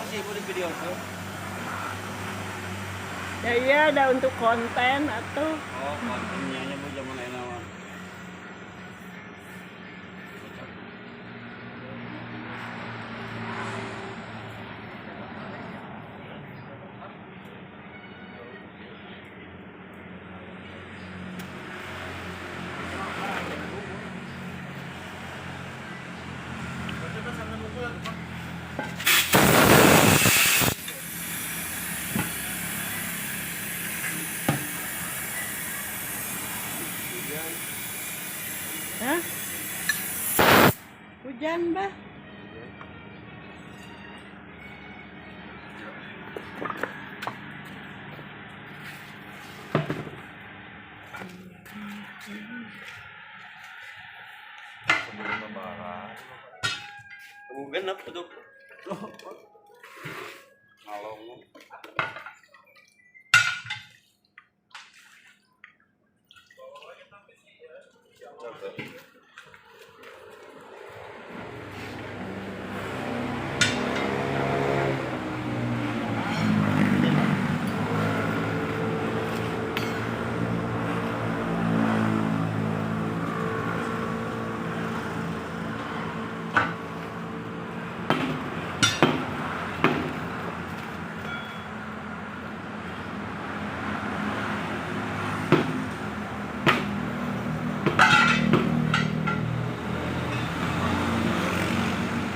sih di video tuh. Ya iya ada untuk konten atau Oh, kontennya bu zaman enak. Hah? Hujan, Bah. Sebelum lebaran. Tunggu genep tuh. Ngalong.